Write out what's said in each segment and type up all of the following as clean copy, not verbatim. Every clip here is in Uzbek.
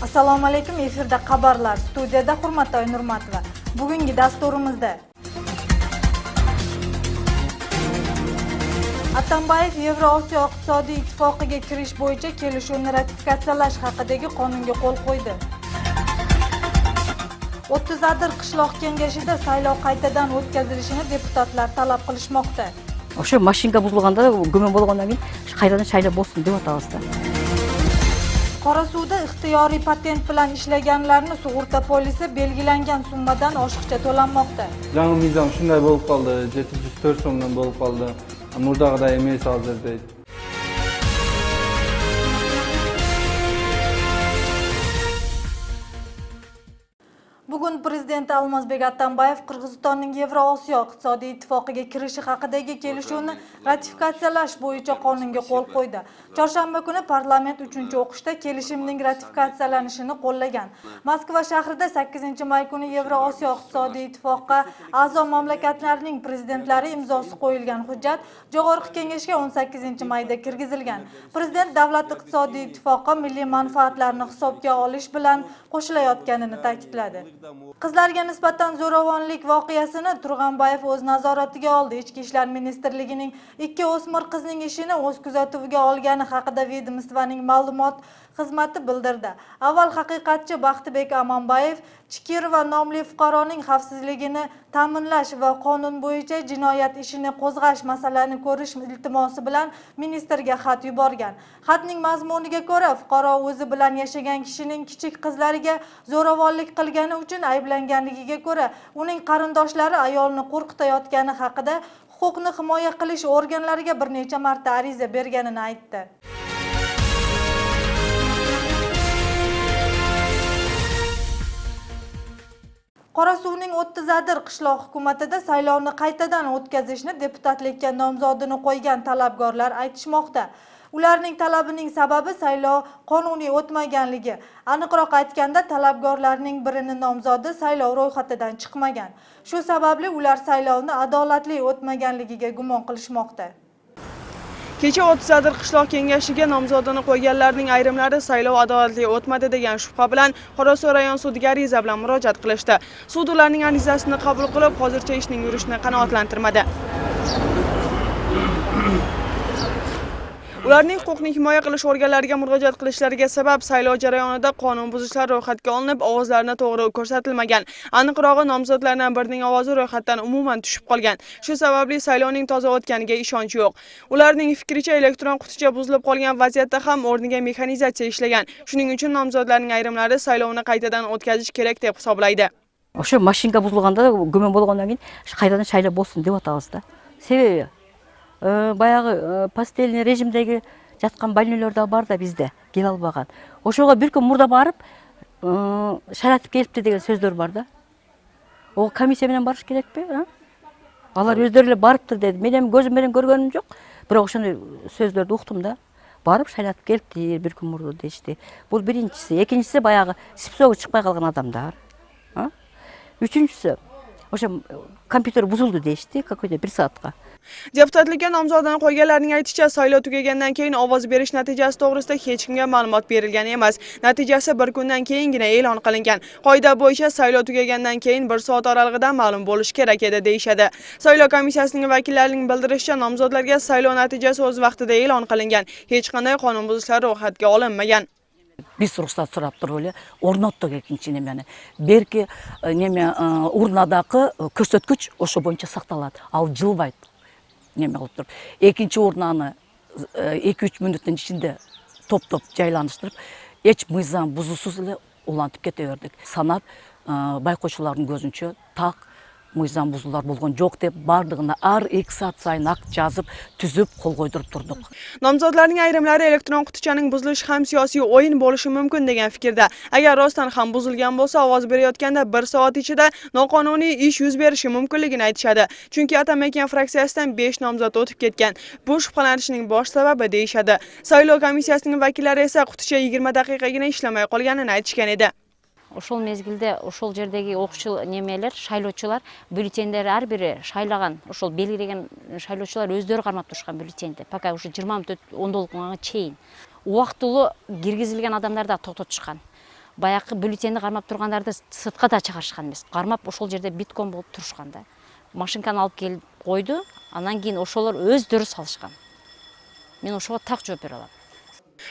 Assalomu alaykum, efirda xabarlar, studiyada Hurmat Nurmatova. Bugungi dasturimizda Atambayev Yevrosiyo iqtisodiy ittifoqiga kirish bo'yicha kelishuvni ratifikatsiyalash haqidagi qonunga qo'l qo'ydi. 30 Adir qishloq kengashida saylov qaytadan o'tkazilishini deputatlar talab qilishmoqda. O'sha mashinka buzilganda, gumon bo'lgandan keyin qaytadan saylov bo'lsin deb atabizda. Qorasuvda ixtiyoriy patent bilan ishlaganlarni sug'urta polisi belgilangan summadan oshiqcha to'lanmoqda. Жаңы mizon shunday bo'lib qoldi, 704 so'mdan bo'lib qoldi. Murdag'iday emas hozir deydi. Bugun Prezident Almazbek Atambayev Qirg'izistonning Yevrosiyo iqtisodiy ittifoqiga kirishi haqidagi kelishuvni ratifikatsiyalash bo'yicha qonunga qo'l qo'ydi. Chorshanba kuni parlament 3-o'qishda kelishimning ratifikatsiyalanishini qo'llagan. Moskva shahrida 8-may kuni Yevrosiyo iqtisodiy ittifoqqa a'zo mamlakatlarning prezidentlari imzosi qo'yilgan hujjat Jo'g'org'i Kengashga 18-mayda kirgizilgan. Prezident davlat iqtisodiy ittifoqqa milliy manfaatlarni hisobga olish bilan qo'shilayotganini ta'kidladi. Qizlarga nisbatan zo'ravonlik voqeasini Turg'anbayev o'z nazoratiga oldi. Ichki ishlar ministrligining 2 o'smir qizning ishini o'z kuzatuviga olgani haqida vedomostivaning ma'lumot xizmati bildirdi. Avval haqiqatchi Baxtibek Amanbayev Chikirova nomli fuqaroning xavfsizligini ta'minlash va qonun bo'yicha jinoyat ishini qo'zg'ash masalani ko'rish iltimosi bilan ministrga xat yuborgan. Xatning mazmuniga ko'ra, fuqaro o'zi bilan yashagan kishining kichik qizlariga zo'ravonlik qilgani uchun ayblanganligiga ko'ra, uning qarindoshlari ayolni qo'rqitayotgani haqida huquqni himoya qilish organlariga bir necha marta ariza berganini aytdi. Qorasuvning 30 Adir qishloq hukumatida saylovni qaytadan o'tkazishni deputatlikka nomzodini qo'ygan talabgorlar aytishmoqda. Ularning talabining sababi saylov qonuniy o'tmaganligi. Aniqroq aytganda, talabgorlarning birining nomzodi saylov ro'yxatidan chiqmagan. Shu sababli ular saylovni adolatli o'tmaganligiga gumon qilishmoqda. Kecha 30 Adir qishloq kengashiga nomzodini qo'yganlarning ayrimlari saylov adolatli o'tmadi degan shubha bilan Qorasuv rayon sudiga ariza bilan murojaat qilishdi. Sud ularning arizasini qabul qilib, hozircha ishning yurishini qanoatlantirmadi. Ularning huquqni himoya qilish organlariga murojaat qilishlariga sabab saylov jarayonida qonun buzishlar ro'yxatga olinib, ovozlarni to'g'ri ko'rsatilmagan. Aniqrog'i, nomzodlardan birining ovozi ro'yxatdan umuman tushib qolgan. Shu sababli saylovning toza o'tganiga ishonch yo'q. Ularning fikricha, elektron quticha buzilib qolgan vaziyatda ham o'rniga mexanizatsiya ishlagan. Shuning uchun nomzodlarning ayrimlari saylovni qaytadan o'tkazish kerak deb hisoblaydi. O'sha mashinka buzilganda, gumon bo'lgandan keyin qaytadan saylov bo'lsin deb atabizda. Sebebi баягы постельный режимдеги жаткан больнойлорда бар да бизде келе албаган. Ошого бир күн мурда барып, шаратып келипти деген сөздөр бар да. О комиссия менен барыш керекпи? Алар өздөрү эле барыптыр деди. Мен эми көзүм менен көргөнүм жок, бирок ошондой сөздөрдү уктум да. Барып шаратып келипти бир күн мурда дешти. Бул биринчиси, экинчиси баягы списогу чыкпай калган адамдар. Үчүнчүсү ошо компьютер бузулду дешти, какой-то 1 saatga. Deputatlikka nomzodini qo'yganlarning aytishicha, saylov tugagandan keyin ovoz berish natijasi to'g'risida hech kimga ma'lumot berilgan emas. Natijasi bir kundan keyingina e'lon qilingan. Qoida bo'yicha saylov tugagandan keyin 1 soat oralig'ida ma'lum bo'lishi kerak edi deyshadi. Saylov komissiyasining vakillarining bildirishicha, nomzodlarga saylov natijasi o'z vaqtida e'lon qilingan. Hech qanday qonun buzishlar ro'yxatga olinmagan. Биз уруксат сурап туруп эле орноттук экинчи немени. Берки неме урнадагы көрсөткүч ошо боюнча сакталат. Ал жылбайт. Неме кылып туруп. Экинчи урнаны 2-3 мүнөттүн ичинде топ-топ жайланыштырып, эч мыйзам бузуусуз эле улантып кете бердик. Санап байкоочулардын көзүнчө так мыйзам бузуулар болгон жок деп бардыгына ар 2 saat сайын акт жазып, түзүп, кол койдуруп турдук. Nomzodlarning ayrimlari elektron qutichaning buzilishi ham siyosiy o'yin bo'lishi mumkin degan fikrda. Agar rostdan ham buzilgan bo'lsa, ovoz berayotganda 1 soat ichida noqonuniy ish yuz berishi mumkinligini aytishadi. Chunki Atamakan fraksiyasidan 5 nomzod o'tib ketgan. Bu shubhalanishning bosh sababi deyshadi. Saylov komissiyasining vakillari esa quticha 20 daqiqagina ishlamay qolganini aytishgan edi. Ошол мезгилде ошол жердеги окуучу немелер, шайлоочулар бюллетендери ар бири шайлаган, ошол белгилеген шайлоочулар өздөрү кармап турушкан бюллетенди. Пока уже 20 мүнөт ондолукка чейин убактылуу киргизилген адамдар да токтотушкан. баягы бюллетенди кармап тургандарды сыртка да чыгарышкан эмес. Кармап ошол жерде биткон болуп турушкан да. Машинканы алып келип койду, анан кийин ошолор өздөрү салышкан. Мен ошого так жооп бере алам.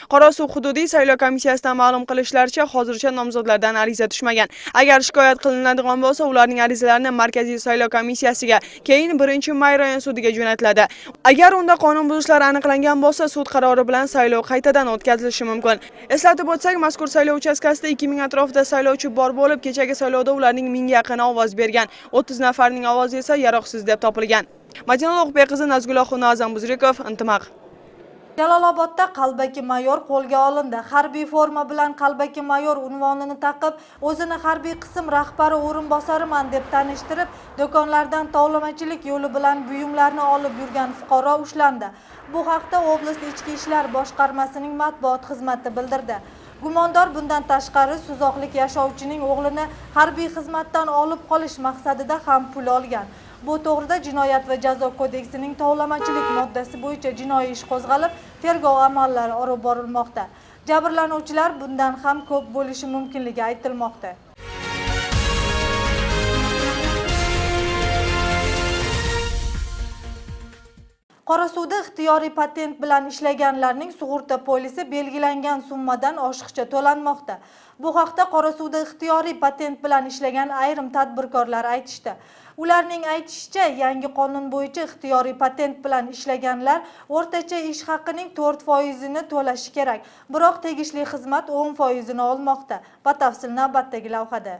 Qorasuv hududiy saylov komissiyasidan ma'lum qilishlaricha, hozircha nomzodlardan ariza tushmagan. Agar shikoyat qilinadigan bo'lsa, ularning arizalarini Markaziy saylov komissiyasiga, keyin 1-may rayon sudiga jo'natiladi. Agar unda qonun buzishlar aniqlangan bo'lsa, sud qarori bilan saylov qaytadan o'tkazilishi mumkin. Eslatib o'tsak, mazkur saylov uchastkasida 2000 atrofida saylovchi bor bo'lib, kechagi saylovda ularning 1000 ga yaqin ovoz bergan. 30 nafarning ovozi esa yaroqsiz deb topilgan. Madina Ulug'bekqizi, Nazgul Xunazam Buzrikov, Intimaq. Jalolobodda qalbaki mayor qo'lga olindi. Harbiy forma bilan qalbaki mayor unvonini taqib, o'zini harbiy qism rahbari o'rinbosariman deb tanishtirib, do'konlardan tovlamachilik yo'li bilan buyumlarni olib yurgan fuqaro ushlandi. Bu haqda oblast ichki ishlar boshqarmasining matbuot xizmati bildirdi. Gumondor bundan tashqari suzoqlik yashovchining o'g'lini harbiy xizmatdan olib qolish maqsadida ham pul olgan. Bu to'g'rida Jinoyat va jazo kodeksining tovlamachilik moddasi bo'yicha jinoiy ish qo'zg'alib, tergov amallari olib borilmoqda. Jabrlanuvchilar bundan ham ko'p bo'lishi mumkinligi aytilmoqda. Qorasuvda ixtiyoriy patent bilan ishlaganlarning sug'urta polisi belgilangan summadan oshiqcha to'lanmoqda. Bu haqda Qorasuvda ixtiyoriy patent bilan ishlagan ayrim tadbirkorlar aytishdi. Ularning aytishicha, yangi qonun bo'yicha ixtiyoriy patent bilan ishlaganlar o'rtacha ish haqining 4%ni to'lashi kerak. Biroq tegishli xizmat 10%ni olmoqda. Batafsil navbatdagi lavhada.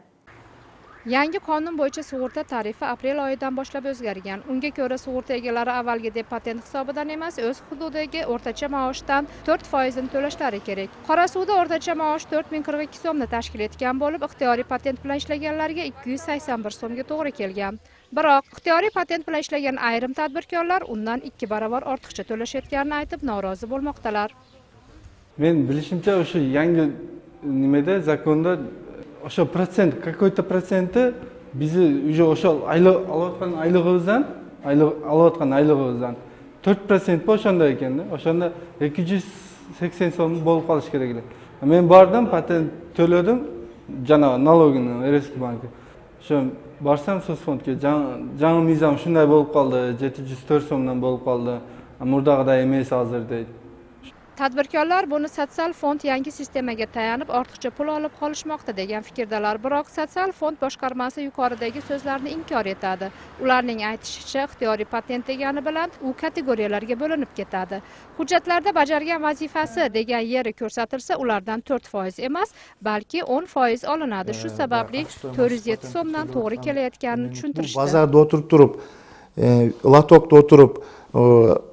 Yangi qonun bo'yicha sug'urta tarifi aprel oyidan boshlab o'zgargan. Unga ko'ra sug'urta egalari avvalgidek patent hisobidan emas, o'z hududidagi o'rtacha maoshdan 4% ni to'lashlari kerak. Qorasuvda o'rtacha maosh 4042 so'mni tashkil etgan bo'lib, ixtiyoriy patent bilan ishlaganlarga 281 so'mga to'g'ri kelgan. Biroq ixtiyoriy patent bilan ishlagan ayrim tadbirkorlar undan 2 barobar ortiqcha to'lashayotganini aytib norozi bo'lmoqdalar. Men bilishimcha o'sha yangi nimada zakonda o'sha protsent, какой-то protsenti bizni уже o'sha olayotgan oylig'imizdan 4% o'shanda ekanda, o'shanda 280 so'm bo'lib qolish kerak edi. Men bordim, patent to'ladim, janob налогini Respublika banki. O'sha borsam so'zfondga jami mizam shunday bo'lib qoldi, 704 so'mdan bo'lib qoldi. Murdag'iday emas hozir deydi. Tadbirkorlar buni sotsial fond yangi sistemaga tayanib ortiqcha pul olib qolishmoqda degan fikrdalar. Biroq sotsial fond boshqarmasi yuqoridagi so'zlarni inkor etadi. Ularning aytishicha, ixtiyoriy patent degani bilan u kategoriyalarga bo'linib ketadi. Hujjatlarda bajargan vazifasi degan yeri ko'rsatilsa, ulardan 4% emas, balki 10% olinadi. Shu sababli 407 so'mdan to'g'ri kelayotganini tushuntirishdi. Bozorda o'tirib turib, latokda o'tirib,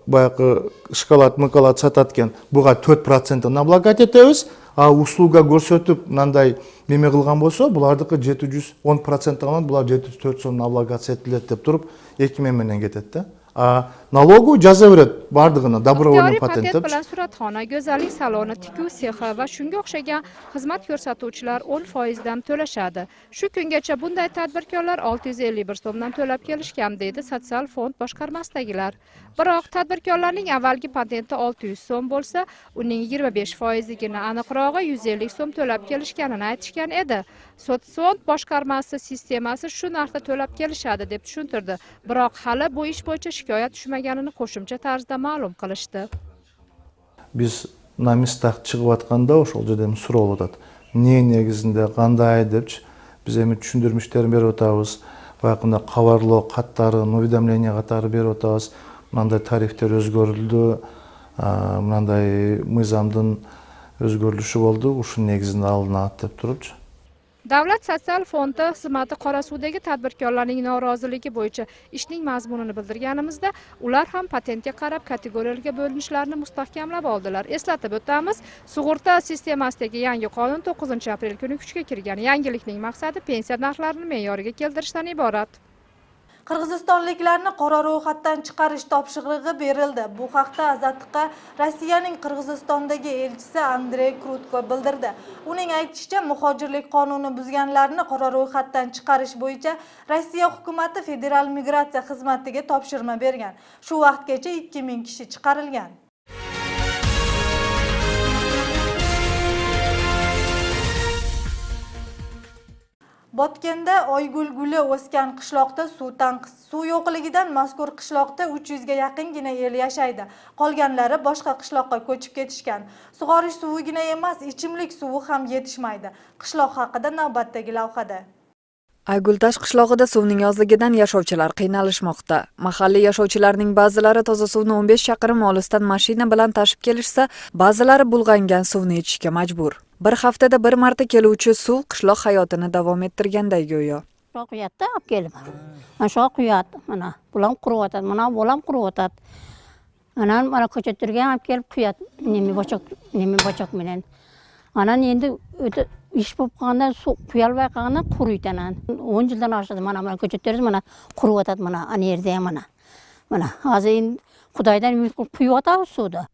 баягы шоколад мыкалат сататкан буга 4% наблагать этебиз, а услуга көрсөтүп мындай неме кылган болсо, булардыкы 710% алат, булар 704 сом наблагать этилет деп туруп 2000 менен кетет да. А налогу жаза берет бардыгына добровольный патент деп. Bilan suratxona, go'zallik saloni, tikuv sexi va shunga o'xshagan xizmat ko'rsatuvchilar 10% dan to'lashadi. Shu kungacha bunday tadbirkorlar 651 so'mdan to'lab kelishgan deydi sotsial fond boshqarmasidagilar. Biroq tadbirkorlarning avvalgi patenti 600 so'm bo'lsa, uning 25%igina aniqrog'i 150 so'm to'lab kelishganini aytishgan edi. Sotsfond boshqarmasi sistemasi shu narxda to'lab kelishadi deb tushuntirdi. Biroq hali bu ish bo'yicha shikoyat tushmaganini qo'shimcha tarzda ma'lum qilishdi. Biz на местах чыгып атканда ошол жерден суроо атат. Эмне негизинде кандай депчи биз эми түшүндүрмүштерин берип атабыз. Баягында кабарлоо каттары, уведомление катары берип атабыз. Мындай тарифтер өзгөрүлдү, мындай мыйзамдын өзгөрүлүшү болду, ушунун негизинде алынат деп турупчу. Davlat sotsial fondi xizmati Qorasuvdagi tadbirkorlarning noroziligi bo'yicha ishning mazmunini bildirganimizda, ular ham patentga qarab kategoriyalarga bo'linishlarini mustahkamlab oldilar. Eslatib o'tamiz, sug'urta sistemasidagi yangi qonun 9-aprel kuni kuchga kirgan. Yangilikning maqsadi pensiya narxlarini me'yoriga keltirishdan iborat. Qirg'izistonliklarni qora ro'yxatdan chiqarish topshirig'i berildi. Bu haqda Azatqa Rossiyaning Qirg'izistondagi elchisi Andrey Krutko bildirdi. Uning aytishicha, muhojirlik qonuni buzganlarni qora ro'yxatdan chiqarish bo'yicha Rossiya hukumati federal migratsiya xizmatiga topshirma bergan. Shu vaqtgacha 2000 kishi chiqarilgan. Botganda Oygul guli o'sgan qishloqda suv tanqis. Suv yo'qligidan mazkur qishloqda 300 ga yaqingina el yashaydi. Qolganlari boshqa qishloqqa ko'chib ketishgan. Sug'orish suvigina emas, ichimlik suvi ham yetishmaydi. Qishloq haqida navbatdagi lavhada. Aygultash qishlog'ida suvning ozligidan yashovchilar qiynalishmoqda. Mahalliy yashovchilarning ba'zilari toza suvni 15 chaqirim olisdan mashina bilan tashib kelishsa, ba'zilari bulg'angan suvni ichishga majbur. Bir haftada bir marta keluvchi suv qishloq hayotini davom ettirganday go'yo. Quyatda olib kelib. Mana shu quyat, mana bulam qurib mana bolam qurib mana ko'chatlarga olib kelib quyat, nemi bochoq bilan. Anan endi o'ta ish bo'lib qolganda suv quyalmay qolganda quriydi anan. 10 yildan oshadi mana ko'chatlarimiz mana qurib mana ana yerda mana. Mana hozir endi Xudoydan umid qilib quyatamiz suvni.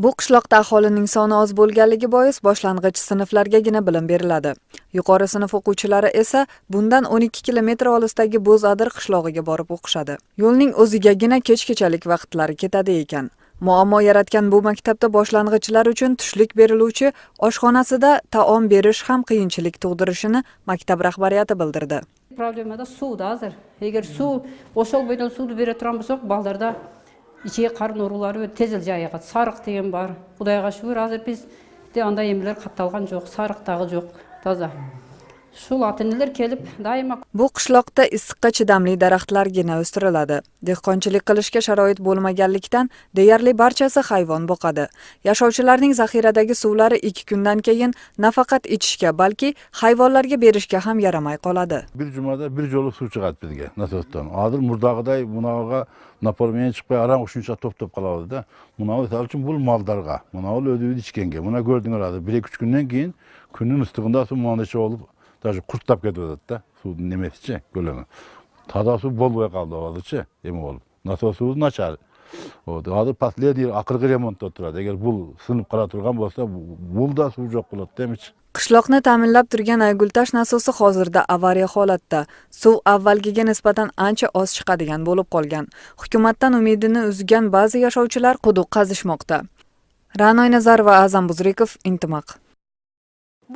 Bu qishloqda aholining soni oz bo'lganligi bois boshlang'ich sinflargagina bilim beriladi. Yuqori sinf o'quvchilari esa bundan 12 kilometr olisdagi Bo'zadir qishlog'iga borib o'qishadi. Yo'lning o'zigagina kech-kechalik vaqtlari ketadi ekan. Muammo yaratgan bu maktabda boshlang'ichlar uchun tushlik beriluvchi oshxonasida taom berish ham qiyinchilik tug'dirishini maktab rahbariyati bildirdi. Problemada suvda hozir. Agar suv o'shol bo'ydan suvni bera turgan bo'lsak, ballarda içe qarın urulары tezil жайыға sarıq деген бар. Құдайға шүкір, азыр бізде андай емлер қатталған жоқ, sarıqtағы жоқ, таза. Шул ата-onalar kelib daima bu qishloqda issiqqa chidamli daraxtlargina o'stiriladi. Dehqonchilik qilishga sharoit bo'lmaganlikdan deyarli barchasi hayvon boqadi. Yashovchilarning zaxiradagi suvlari 2 kundan keyin nafaqat ichishga, balki hayvonlarga berishga ham yaramay qoladi. Bir jumada bir jolu suv chiqadi bizga nasosdan. Hozir murdag'iday bunavga napormen chiqmay aram shuncha to'p qoladi-da. Bunavi misol uchun bu mollarga, bunavi o'zini ichganga. Buna ko'rdinglar, 1-2 kundan keyin kunning istig'ida suv mondacha olib даже qurtlab ketadi-da. Suvning nemasichi, ko'lami. Toza suv bo'lmay qoldi hozirchi, nima bo'lib. Nasos suv nachar. Hozir последний oxirgi remontda turadi. Agar bu sinib qala turgan bo'lsa, bulda suv yo'q bo'ladi demish. Qishloqni ta'minlab turgan Aygultash nasosi hozirda avariya holatda. Suv avvalgiga nisbatan ancha oz chiqadigan bo'lib qolgan. Hukumatdan umidini uzgan ba'zi yashovchilar quduq qazishmoqda. Ra'noy Nazar va Azam Buzrikov, Intimaq.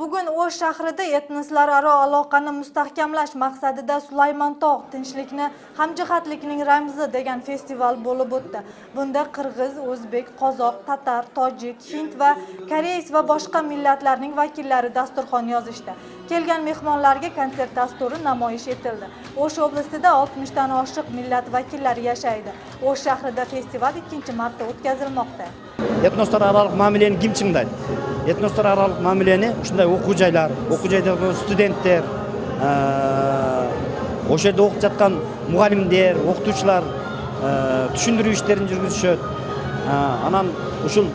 Bugun O'sh shahrida etnoslararo aloqani mustahkamlash maqsadida Sulaymontog' tinchlikni, hamjihatlikning ramzi degan festival bo'lib o'tdi. Bunda qirg'iz, o'zbek, qozoq, tatar, tojik, hind va koreys va boshqa millatlarning vakillari dasturxon yozishdi. Kelgan mehmonlarga konsert dasturi namoyish etildi. O'sh oblastida 60 dan oshiq millat vakillari yashaydi. O'sh shahrida festival 2-marta o'tkazilmoqda. Etnoslararo ma'milani kim chinglaydi? Etnoslararo ma'milani shunday o'quvchilar, studentlar, o'sha yerda o'qib yotgan muallimlar, o'qituvchilar tushuntiruv ishlarini yurgizishadi. Anan ushul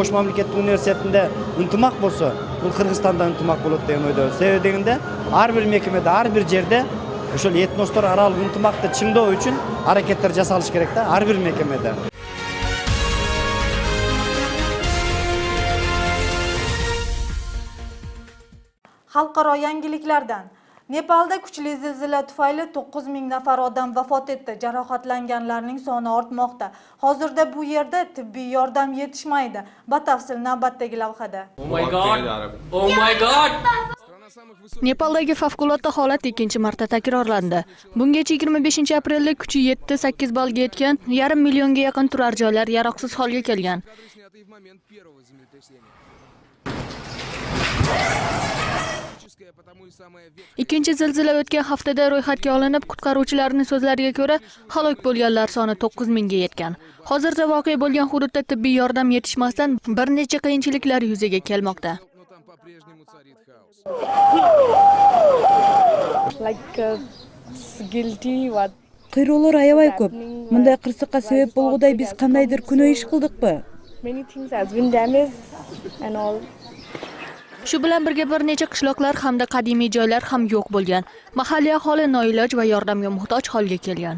O'sh mamlakatli universitetida intimaq bo'lsa, bu Qirg'izistonda intimaq bo'ladi degan o'yda. Sebebi deganda har bir mekimada, har bir yerda o'shul etnoslararo intimoqni chingdoo uchun harakatlar jasalish kerakda, har bir mekimada. Xalqaro yangiliklardan. Nepalda kuchli zilzila tufayli 9000 nafar odam vafot etdi. Jarohatlanganlarning soni ortmoqda. Hozirda bu yerda tibbiy yordam yetishmaydi. Batafsil navbatdagi lavhada. Oh my god. Oh my god. Nepaldagi favqulodda holat 2-marta takrorlandi. Bungacha 25 aprelda kuchi 7-8 ballga yetgan, 500 millionga yaqin turar joylar yaroqsiz holga kelgan. Ikkinchi zilzila o'tgan haftada ro'yxatga olinib, qutqaruvchilarning so'zlariga ko'ra, halok bo'lganlar soni 9000 ga yetgan. Hozirda voqea bo'lgan hududda tibbiy yordam yetishmasdan bir necha qiyinchiliklar yuzaga kelmoqda. Qirovlar ayavay ko'p. Bunday qirsiqqa sabab bo'lguday biz qandaydir kuno ish qildikmi? Shu bilan birga bir necha qishloqlar hamda qadimiy joylar ham yo'q bo'lgan. Mahalliy aholi noiloj va yordamga muhtoj holga kelgan.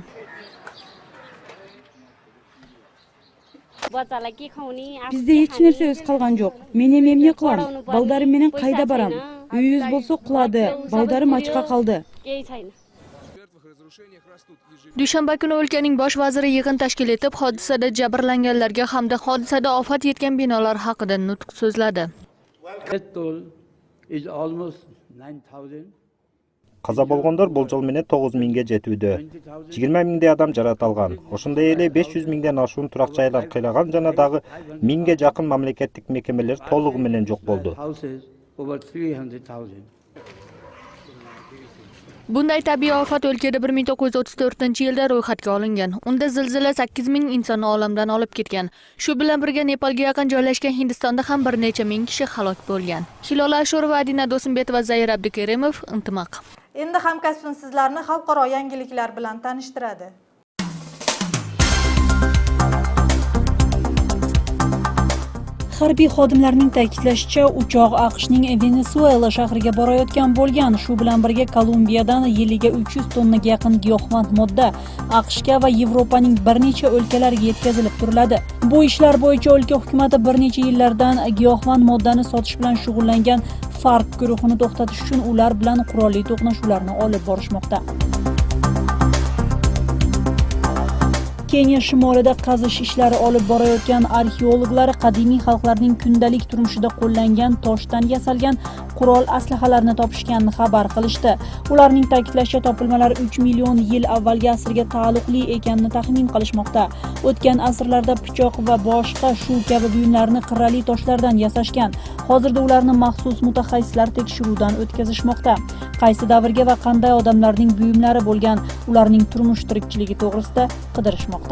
Bizda hech narsa o'z qolgan yo'q. Men ham ne qilaman? Baldarim menen qayda boram? Uyingiz bo'lsa quladi, baldarim ochqa qoldi. Dushanba kuni o'lkaning bosh vaziri yig'in tashkil etib, hodisada jabrlanganlarga hamda hodisada ofat yetgan binolar haqida nutq so'zladi. Каза болгондор болжол менен 9 миңге жетүүдө. 20 миңдей адам жараталган. Ошондой эле 500 миңден ашуун турак жайлар кыйлаган жана дагы 1000ге жакын мамлекеттик мекемелер толугу менен жок болду. Bunday tabiiy ofat o'lkada 1934-yilda ro'yxatga olingan. Unda zilzila 8000 insonni olamdan olib ketgan. Shu bilan birga Nepalga yaqin joylashgan Hindistonda ham bir necha ming kishi halok bo'lgan. Hilola Ashurova, Adina Do'smbetova, Zair Abdukerimov, Intimaq. Endi hamkasbim sizlarni xalqaro yangiliklar bilan tanishtiradi. Harbiy xodimlarning ta'kidlashicha, uchoq AQShning Venesuela shahriga borayotgan bo'lgan. Shu bilan birga Kolumbiyadan yiliga 300 tonnaga yaqin giyohvand modda AQShga va Yevropaning bir necha o'lkalariga yetkazilib turiladi. Bu ishlar bo'yicha o'lka hukumati bir necha yillardan giyohvand moddani sotish bilan shug'ullangan FARC guruhini to'xtatish uchun ular bilan qurolli to'qnashuvlarni olib borishmoqda. Keniya shimolida qazish ishlari olib borayotgan arxeologlar qadimiy xalqlarning kundalik turmushida qo'llangan toshdan yasalgan qurol aslahalarni topishganini xabar qilishdi. Ularning ta'kidlashicha, topilmalar 3 million yil avvalgi asrga taalluqli ekanini taxmin qilishmoqda. O'tgan asrlarda pichoq va boshqa shu kabi buyumlarni qirrali toshlardan yasashgan. Hozirda ularni maxsus mutaxassislar tekshiruvdan o'tkazishmoqda. Qaysi davrga va qanday odamlarning buyumlari bo'lgan, ularning turmush tirikchiligi to'g'risida qidirishmoqda.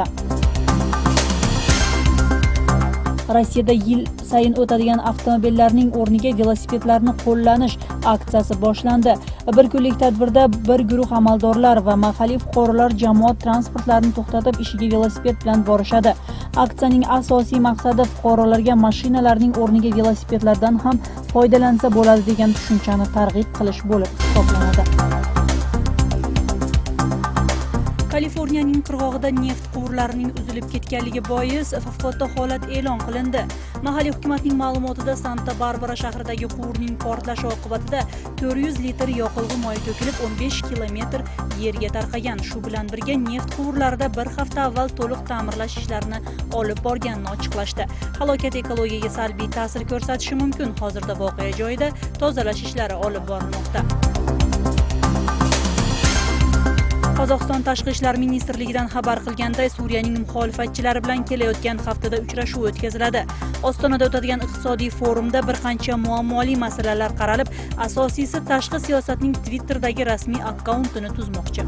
Rossiyada yil sayin o'tadigan avtomobillarning o'rniga velosipedlarni qo'llanish aksiyasi boshlandi. Bir kunlik tadbirda bir guruh amaldorlar va mahalliy fuqarolar jamoat transportlarini to'xtatib ishiga velosiped bilan borishadi. Aksiyaning asosiy maqsadi fuqarolarga mashinalarning o'rniga velosipedlardan ham foydalansa bo'ladi degan tushunchani targ'ib qilish bo'lib hisoblanadi. Kaliforniyaning qirg'og'ida neft quvurlarining uzilib ketganligi bois favqulodda holat e'lon qilindi. Mahalliy hukumatning ma'lumotida Santa Barbara shahridagi quvurning portlashi oqibatida 400 litr yoqilg'i moyi to'kilib 15 kilometr yerga tarqagan. Shu bilan birga neft quvurlarida bir hafta avval to'liq ta'mirlash ishlarini olib borganini ochiqlashdi. Halokat ekologiyaga salbiy ta'sir ko'rsatishi mumkin. Hozirda voqea joyida tozalash ishlari olib borilmoqda. Qozog'iston Tashqi ishlar ministrligidan xabar qilganda, Suriyaning muxolifatchilari bilan kelayotgan haftada uchrashuv o'tkaziladi. Ostonada o'tadigan iqtisodiy forumda bir qancha muammoli masalalar qaralib, asosiysi tashqi siyosatning Twitter'dagi rasmiy akkauntini tuzmoqchi.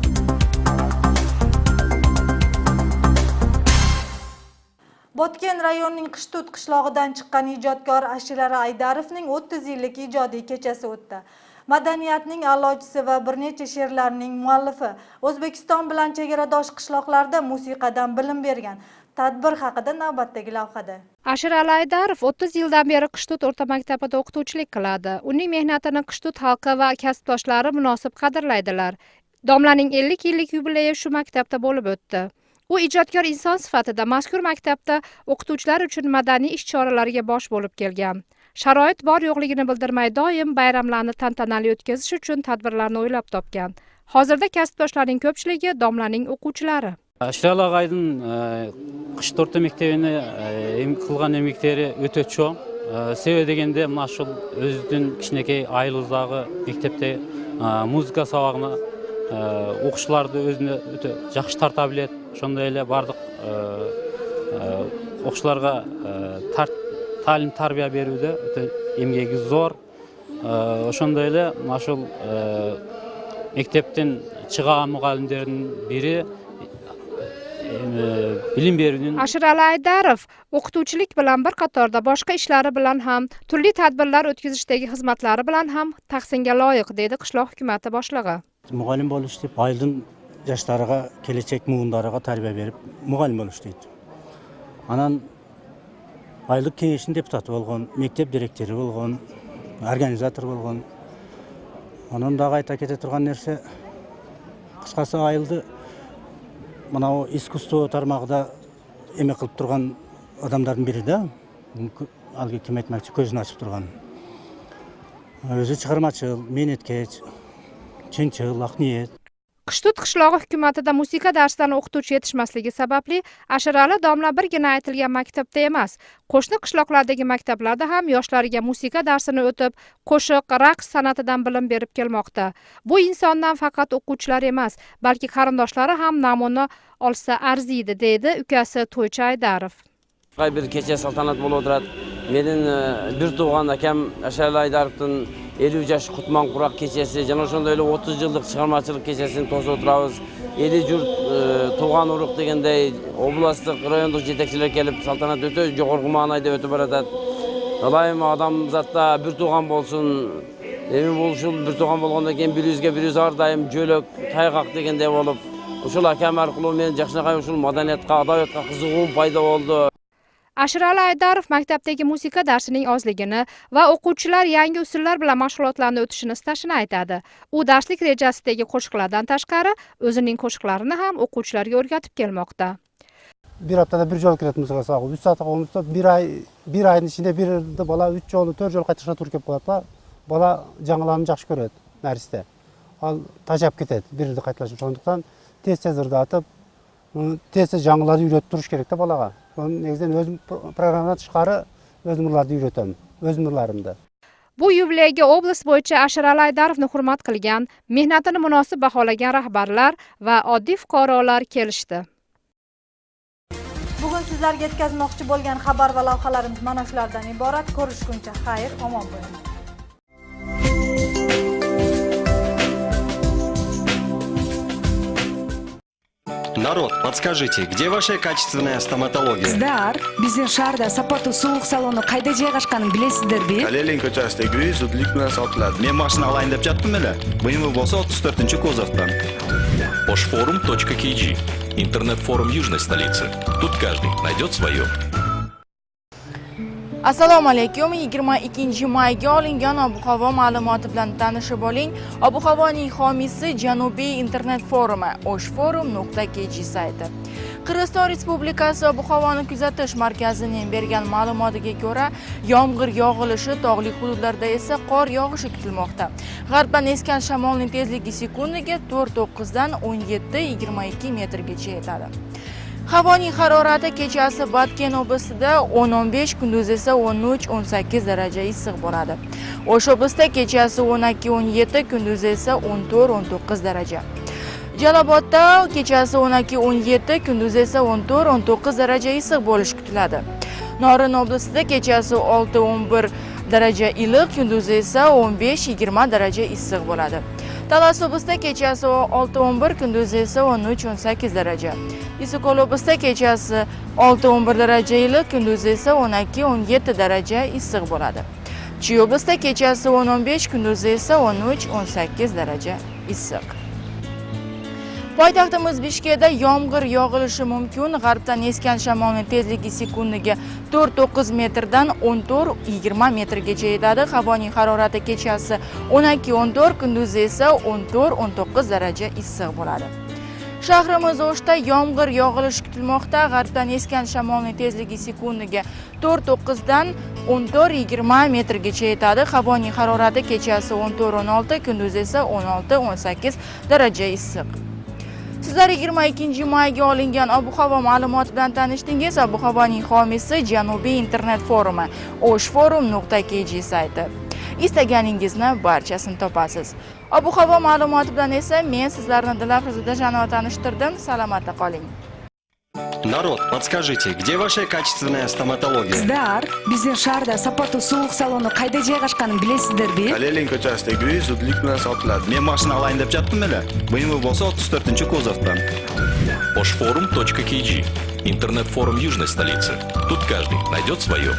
Botken rayonining Qishtut qishlog'idan chiqqan ijodkor Ashirali Aydarovning 30 yillik ijodiy kechasi o'tdi. Madaniyatning a'lochisi va bir necha she'rlarning muallifi, O'zbekiston bilan chegaradosh qishloqlarda musiqadan bilim bergan. Tadbir haqida navbatdagi lavhada. Ashirali Aydarov 30 yildan beri Qishtut o'rta maktabida o'qituvchilik qiladi. Uning mehnatini Qishtut xalqi va kasbdoshlari munosib qadrlaydilar. Domlaning 50 yillik yubileyi shu maktabda bo'lib o'tdi. U ijodkor inson sifatida mazkur maktabda o'qituvchilar uchun madaniy ish choralariga bosh bo'lib kelgan. Sharoit bor yo'qligini bildirmay doim bayramlarni tantanali o'tkazish uchun tadbirlarni o'ylab topgan. Hozirda kasbdoshlarning ko'pchiligi domlaning o'quvchilari. Ashirali og'ayning Qishtut o'rta maktabini qilgan еңбектері өте чоң. Себеби дегенде, мына ушул өзүнүн кичинекей айылыбыздагы мектепте музыка сабагына окуучуларды өзүнө өтө жакшы тарта билет. Ошондой эле бардык окуучуларга ta'lim tarbiya berүүдө өтө эмгеги зор. Ошондой эле ушул мектептин чыган мугалимдердин бири bilim berүүнүн. Ashirali Aydarov o'qituvchilik bilan bir qatorda boshqa ishlari bilan ham, turli tadbirlar o'tkazishdagi xizmatlari bilan ham tahsinga loyiq, deydi qishloq hukumati boshlig'i. Mugallim bo'lish deb ayılın жаштарга, келечек муундарга тарбия берип, mugallim bo'lish deydi. Анан айлык кеңешинин депутаты болгон, мектеп директору болгон, организатор болгон. Анан дагы айта кете турган нерсе, кыскасы айылды мынау искусство тармагында эме кылып турган адамдардын бири да. Алги ким айтмакчы, көзүн ачып турган. Өзү чыгармачыл, менеткеч, чынчыл, ак ниет. Qishtut qishlog'i hukumatida musiqa darslarini o'qituvchi yetishmasligi sababli Ashirali domla birgina aytilgan maktabda emas, qo'shni qishloqlardagi maktablarda ham yoshlariga musiqa darsini o'tib, qo'shiq, raqs san'atidan bilim berib kelmoqda. Bu insondan faqat o'quvchilar emas, balki qarindoshlari ham namuna olsa arziydi, deydi ukasi To'ychi Aydarov. Bir kecha saltanat bo'lib o'tiradi. Mening bir tug'an akam Ashirali Aydarovdan 50 yosh Qutman Quroq kechasi, jana o'shanda 30 yillik chiqarmachilik kechasini to'sib o'tiramiz. 50 jur tug'an urug' deganday oblastlik, rayonlik yetakchilar kelib saltanat o'tib, jo'g'org'i ma'noda o'tib boradi. Dolayim odam zatda bir tug'an bo'lsin, emin bo'lishul bir tug'an bo'lgandan keyin 100 ga 100 ardayim jo'lak, tayg'oq deganday bo'lib, o'shul akam orqali men jaxshaqay o'shul madaniyatga, adovatga qiziquvim paydo bo'ldi. Ashirali Aydarov maktabdagi musiqa darsining ozligini va o'quvchilar yangi usullar bilan mashg'ulotlarni o'tishini istashini aytadi. U darslik rejasidagi qo'shiqlardan tashqari o'zining qo'shiqlarini ham o'quvchilarga o'rgatib kelmoqda. Bir haftada bir jol kiradi musiqa sog'i. 3 soat qolmasa bir oyning ichida birda bola 3 jol 4 jol qaytishga to'g'ri kelib qoladi. Bola жаңыларni yaxshi ko'radi narsda. Al tajab ketadi birda qaytlash uchun. Tez-tez irdatib, tez-tez жаңыларni uyratib turish kerak-da bolaga. Negizden öz programdan tashqari o'zimlarni uyratam, o'zimlarimda. Bu yubileyga oblast bo'yicha Ashirali Aydarovni hurmat qilgan, mehnatini munosib baholagan rahbarlar va oddiy fuqarolar kelishdi. Bugun sizlarga yetkazmoqchi bo'lgan xabar va lavhalarimiz mana shulardan iborat. Ko'rishguncha xayr, omon bo'ling. Народ, подскажите, где ваша качественная стоматология? Здар, биздин шаарда сапаттуу сулук салону кайда жайгашканын билесиздерби? Калелин көчөсүдөгү үй зудлук менен сатылат. Мен машина алайын деп жаттым эле. Буюму болсо 34-кузовтан. Poshforum.kg. Интернет-форум южной столицы. Тут каждый найдет свое. Assalomu alaykum. 22 mayga olingan ob-havo ma'lumoti bilan tanishib oling. Ob-havoning homiysi Janubiy internet forumi oshforum.kg sayti. Qirg'iziston Respublikasi ob-havoni kuzatish markazining bergan ma'lumotiga ko'ra, yomg'ir yog'ilishi, tog'li hududlarda esa qor yog'ishi kutilmoqda. G'arbdan esgan shamolning tezligi sekundiga 4.9 dan 17-22 metrgacha yetadi. Havoning harorati kechasi Batken oblastida 10-15, kunduz esa 13-18 daraja issiq bo'ladi. O'sh oblastida kechasi 12-17, kunduz esa 14-19 daraja. Jalobodda kechasi 12-17, kunduz esa 14-19 daraja issiq bo'lishi kutiladi. Norin oblastida kechasi 6-11 daraja iliq, kunduz esa 15-20 daraja issiq bo'ladi. Talas oblastida kechasi 6-11, kunduz esa 13-18 daraja. Issiqko'l oblastida kechasi 6-11 daraja iliq, kunduz esa 12-17 daraja issiq bo'ladi. Chiy oblastida kechasi 10-15, kunduz esa 13-18 daraja issiq. Poytaxtimiz Bishkekda yomg'ir yog'ilishi mumkin. G'arbdan esgan shamolning tezligi sekundiga 4-9 metrdan 14-20 metrgacha yetadi. Havoning harorati kechasi 12-14, kunduzi esa 14-19 daraja issiq bo'ladi. Shahrimiz O'shda yomg'ir yog'ilishi kutilmoqda. G'arbdan esgan shamolning tezligi sekundiga 4-9 dan 14-20 metrgacha yetadi. Havoning harorati kechasi 14-16, kunduzi esa 16-18 daraja issiq. Sizlar 22 mayga olingan ob-havo ma'lumoti bilan tanishdingiz. Ob-havoning homiysi Janubiy internet forumi oshforum.kg sayti. Istaganingizni barchasini topasiz. Ob-havo ma'lumoti bilan esa men sizlarni Dilafruz Janova tanishtirdim. Salomatla qoling. Народ, подскажите, где ваша качественная стоматология? Здар, биздин шаарда сапаттуу сулук салону кайда жайгашканын билесиздерби? Калелин көчөсүдөгү үй зудлук менен сатылат. Мен машина алайын деп жаттым эле. Буюму болсо 34-кузовтан. Poshforum.kg. Интернет-форум южной столицы. Тут каждый найдет свое.